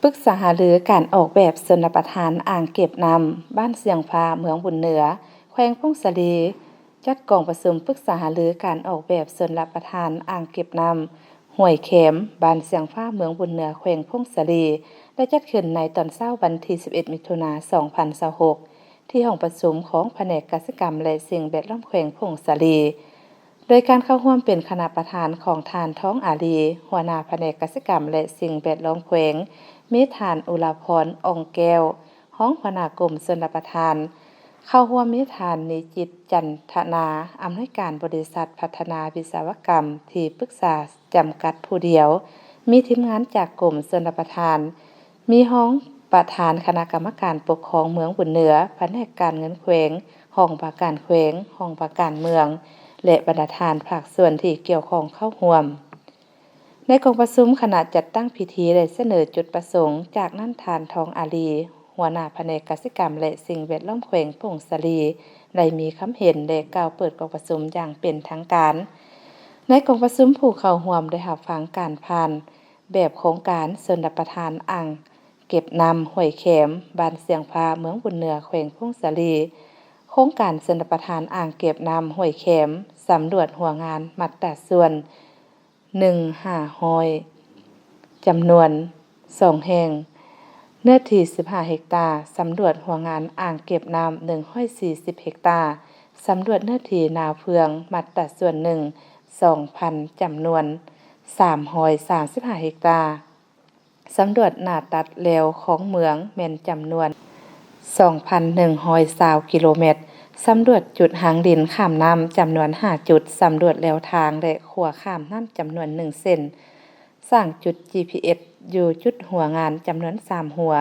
รึกษาหารือการออกแบบชนประทานอ่างเก็บน้ำบ้านเสียงฟ้าเมืองบุญเหนือแขวงพงศลีจัดกองประชุมปรึกษาหารือการออกแบบชนประทานอ่างเก็บน้ำห้วยเข็มบ้านเสียงฟ้าเมืองบุญเหนือแขวงพงศลีได้จัดขึ้นในตอนเช้าวันที่11มิถุนายน2026ที่ห้องประชุมของแผนกกสิกรรมและสิ่งแวดล้อมแขวงพงศลีโดยการเข้าร่วมเป็นคณะประธานของทานท้องอาลีหัวหน้าแผนกกสิกรรมและสิ่งแวดล้อมแขวงมีทานอุลาพรองแก้วห้องหัวหน้ากรมชลประทานเข้าร่วมมีทานนิจิตจันทนาอำนวยการบริษัทพัฒนาวิศวกรรมที่ปรึกษาจำกัดผู้เดียวมีทีมงานจากกรมชลประทานมีห้องประธานคณะกรรมการปกครองเมืองบุญเหนือแผนกการเงินแขวงห้องประการแขวงห้องประการเมืองและบรรดาทานภาคส่วนที่เกี่ยวข้องเข้าร่วมในกองประชุมคณะจัดตั้งพิธีได้เสนอจุดประสงค์จากนั้นทานทองอาลีหัวหน้าแผนกกสิกรรมและสิ่งแวดล้อมแขวงพงศลีได้มีคำเห็นและกล่าวเปิดกองประชุมอย่างเป็นทางการในกองประชุมผู้เข้าร่วมได้รับฟังการผ่านแบบโครงการชลประทานอ่างเก็บน้ำห้วยแขมบ้านเสียงฟ้าเมืองบุญเหนือแขวงพงศลีโครงการชลประทานอ่างเก็บน้ำห้วยแขมสำรวจหัวงานมัตตส่วน1,500จำนวน2แห่งเนื้อที่15เฮกตาร์สำรวจหัวงานอ่างเก็บน้ำ140เฮกตาร์สำรวจเนื้อที่นาเฟืองมัตตส่วน2,000จำนวน335เฮกตาร์สำรวจหน้าตัดแล้วของเมืองแม่นจำนวน2,120กิโลเมตรสำรวจจุดหางดินข้ามน้ำจำนวน5จุดสำรวจแนวทางและขัวข้ามน้ำจำนวน1เส้นสร้างจุด GPS อยู่จุดหัวงานจำนวน3หัว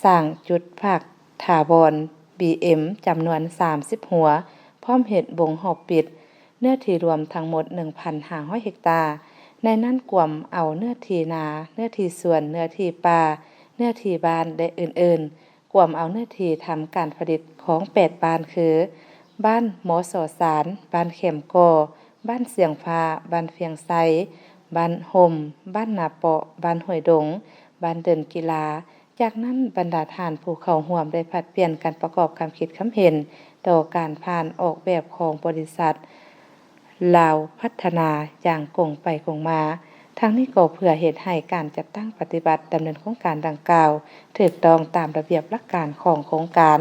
สร้างจุดภาคถาวร BM จำนวน30หัวพร้อมเฮ็ดวงรอบปิดเนื้อที่รวมทั้งหมด 1,500 เฮกตาร์ในนั้นกวมเอาเนื้อที่นาเนื้อที่สวนเนื้อที่ป่าเนื้อที่บ้านและอื่นๆกวมเอาเนื้อที่ทำการผลิตของ8บ้านคือบ้านหมอสอสารบ้านเข็มกอบ้านเสียงฟ้าบ้านเฟียงไซบ้านห่มบ้านนาเปาะบ้านห้วยดงบ้านเดินกีฬาจากนั้นบรรดาทานผู้เข้าร่วมได้ผลัดเปลี่ยนกันประกอบความคิดความเห็นต่อการผ่านออกแบบของบริษัทลาวพัฒนาอย่างกงไปกงมาทั้งนี้ก็เพื่อเฮ็ดให้การจัดตั้งปฏิบัติดำเนินโครงการดังกล่าวถูกต้องตามระเบียบหลักการของโครงการ